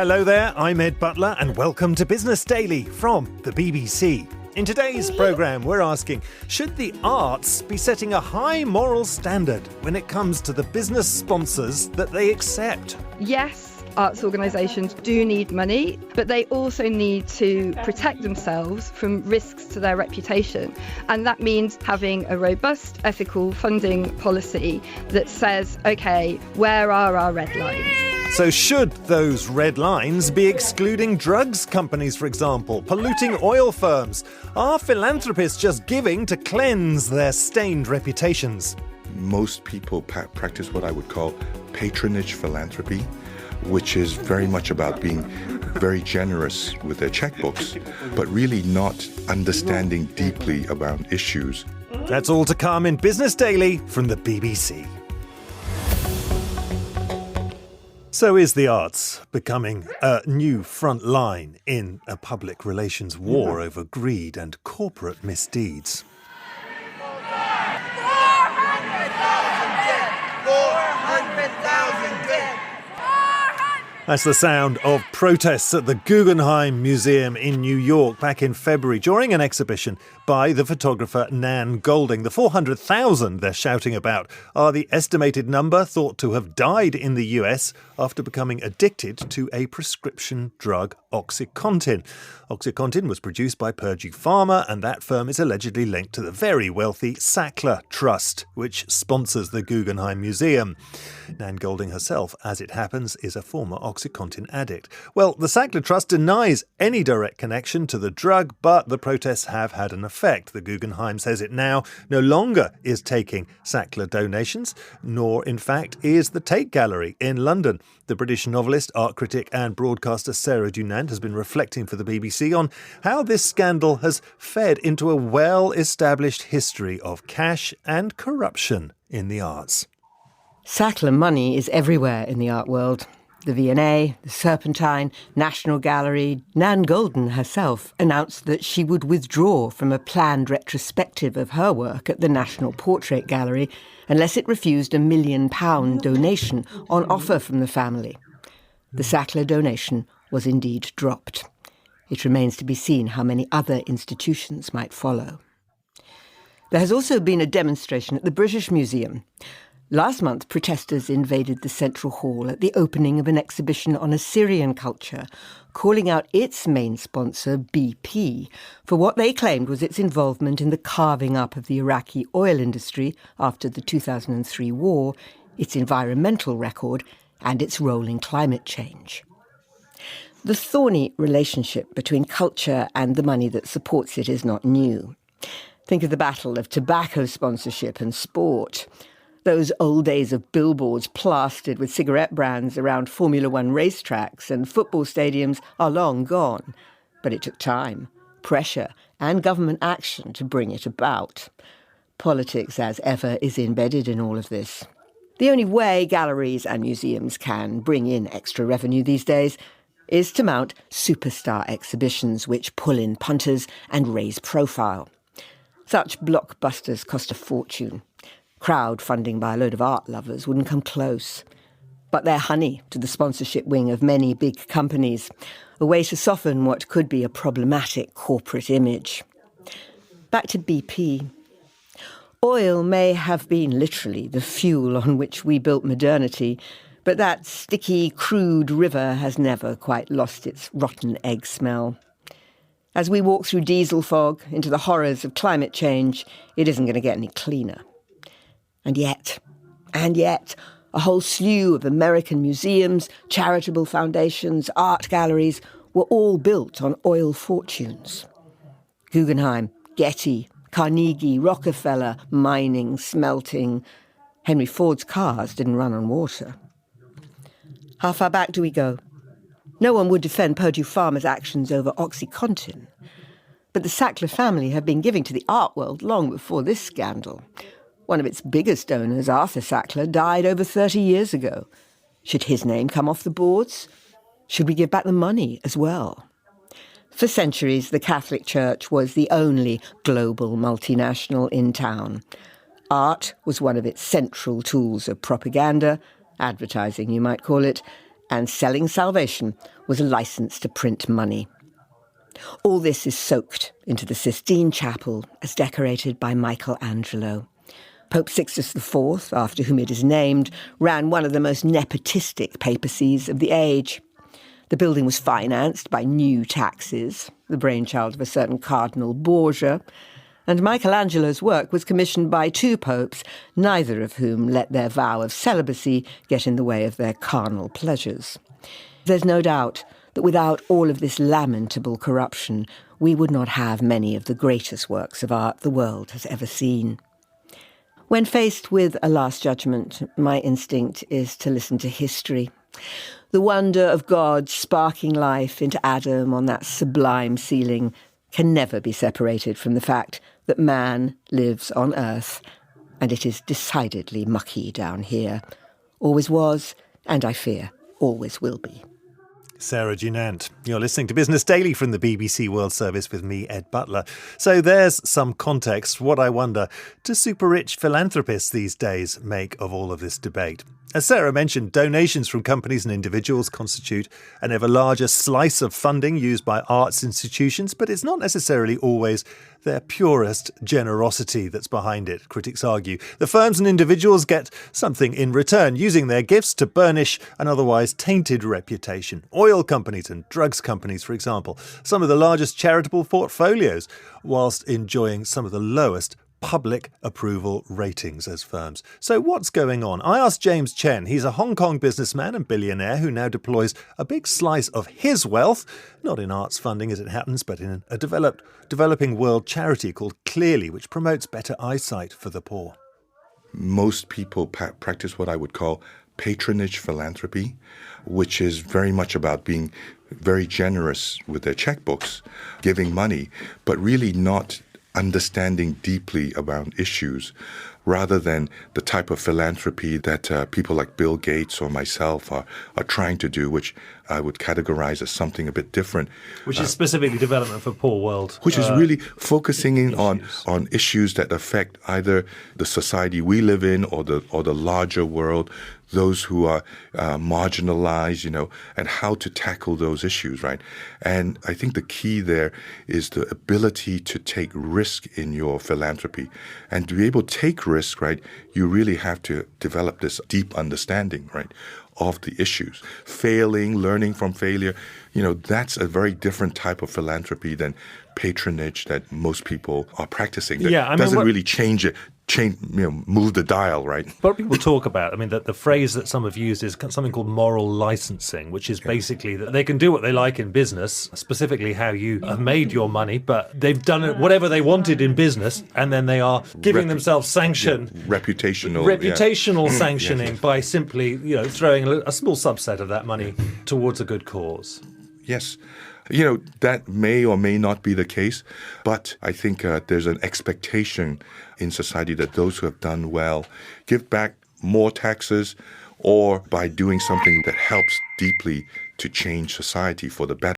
Hello there, I'm Ed Butler and welcome to Business Daily from the BBC. In today's programme, we're asking, should the arts be setting a high moral standard when it comes to the business sponsors that they accept? Yes, arts organisations do need money, but they also need to protect themselves from risks to their reputation. And that means having a robust ethical funding policy that says, OK, where are our red lines? So should those red lines be excluding drugs companies, for example, polluting oil firms? Are philanthropists just giving to cleanse their stained reputations? Most people practice what I would call patronage philanthropy, which is very much about being very generous with their checkbooks, but really not understanding deeply about issues. That's all to come in Business Daily from the BBC. So is the arts becoming a new front line in a public relations war over greed and corporate misdeeds? 400,000 dead. That's the sound of protests at the Guggenheim Museum in New York back in February during an exhibition by the photographer Nan Golding. The 400,000 they're shouting about are the estimated number thought to have died in the US after becoming addicted to a prescription drug, OxyContin. OxyContin was produced by Purdue Pharma, and that firm is allegedly linked to the very wealthy Sackler Trust, which sponsors the Guggenheim Museum. Nan Golding herself, as it happens, is a former OxyContin addict. Well, the Sackler Trust denies any direct connection to the drug, but the protests have had an effect. The Guggenheim says it now no longer is taking Sackler donations, nor, in fact, is the Tate Gallery in London. The British novelist, art critic and broadcaster Sarah Dunant has been reflecting for the BBC on how this scandal has fed into a well-established history of cash and corruption in the arts. Sackler money is everywhere in the art world. The V&A, the Serpentine, National Gallery. Nan Goldin herself announced that she would withdraw from a planned retrospective of her work at the National Portrait Gallery unless it refused £1 million donation on offer from the family. The Sackler donation was indeed dropped. It remains to be seen how many other institutions might follow. There has also been a demonstration at the British Museum. Last month, protesters invaded the Central Hall at the opening of an exhibition on Assyrian culture, calling out its main sponsor, BP, for what they claimed was its involvement in the carving up of the Iraqi oil industry after the 2003 war, its environmental record, and its role in climate change. The thorny relationship between culture and the money that supports it is not new. Think of the battle of tobacco sponsorship and sport. Those old days of billboards plastered with cigarette brands around Formula One racetracks and football stadiums are long gone. But it took time, pressure, and government action to bring it about. Politics, as ever, is embedded in all of this. The only way galleries and museums can bring in extra revenue these days is to mount superstar exhibitions which pull in punters and raise profile. Such blockbusters cost a fortune. Crowdfunding by a load of art lovers wouldn't come close. But they're honey to the sponsorship wing of many big companies, a way to soften what could be a problematic corporate image. Back to BP. Oil may have been literally the fuel on which we built modernity, but that sticky, crude river has never quite lost its rotten egg smell. As we walk through diesel fog into the horrors of climate change, it isn't going to get any cleaner. And yet, a whole slew of American museums, charitable foundations, art galleries were all built on oil fortunes. Guggenheim, Getty, Carnegie, Rockefeller, mining, smelting. Henry Ford's cars didn't run on water. How far back do we go? No one would defend Purdue Pharma's actions over OxyContin. But the Sackler family have been giving to the art world long before this scandal. One of its biggest donors, Arthur Sackler, died over 30 years ago. Should his name come off the boards? Should we give back the money as well? For centuries, the Catholic Church was the only global multinational in town. Art was one of its central tools of propaganda, advertising you might call it, and selling salvation was a licence to print money. All this is soaked into the Sistine Chapel as decorated by Michelangelo. Pope Sixtus IV, after whom it is named, ran one of the most nepotistic papacies of the age. The building was financed by new taxes, the brainchild of a certain Cardinal Borgia, and Michelangelo's work was commissioned by two popes, neither of whom let their vow of celibacy get in the way of their carnal pleasures. There's no doubt that without all of this lamentable corruption, we would not have many of the greatest works of art the world has ever seen. When faced with a last judgment, my instinct is to listen to history. The wonder of God sparking life into Adam on that sublime ceiling can never be separated from the fact that man lives on earth, and it is decidedly mucky down here. Always was, and I fear always will be. Sarah Dunant. You're listening to Business Daily from the BBC World Service with me, Ed Butler. So there's some context. What I wonder, do super-rich philanthropists these days make of all of this debate? As Sarah mentioned, donations from companies and individuals constitute an ever larger slice of funding used by arts institutions, but it's not necessarily always their purest generosity that's behind it, critics argue. The firms and individuals get something in return, using their gifts to burnish an otherwise tainted reputation. Oil companies and drugs companies, for example, some of the largest charitable portfolios, whilst enjoying some of the lowest public approval ratings as firms. So what's going on? I asked James Chen. He's a Hong Kong businessman and billionaire who now deploys a big slice of his wealth, not in arts funding as it happens, but in a developing world charity called Clearly, which promotes better eyesight for the poor. Most people practice what I would call patronage philanthropy, which is very much about being very generous with their checkbooks, giving money, but really not understanding deeply about issues, rather than the type of philanthropy that people like Bill Gates or myself are trying to do, which I would categorize as something a bit different. Which is specifically development for poor world. Which is really focusing in on issues that affect either the society we live in or the larger world, those who are marginalized, and how to tackle those issues, right? And I think the key there is the ability to take risk in your philanthropy. And to be able to take risk, right, you really have to develop this deep understanding, right, of the issues. Failing, learning from failure, that's a very different type of philanthropy than patronage that most people are practicing. That doesn't really move the dial, right? What people talk about, that the phrase that some have used is something called moral licensing, which is basically that they can do what they like in business, specifically how you have made your money, but they've done it whatever they wanted in business, and then they are giving themselves sanction. Reputational sanctioning by simply, throwing a small subset of that money towards a good cause. Yes. That may or may not be the case, but I think there's an expectation in society that those who have done well give back more taxes, or by doing something that helps deeply to change society for the better.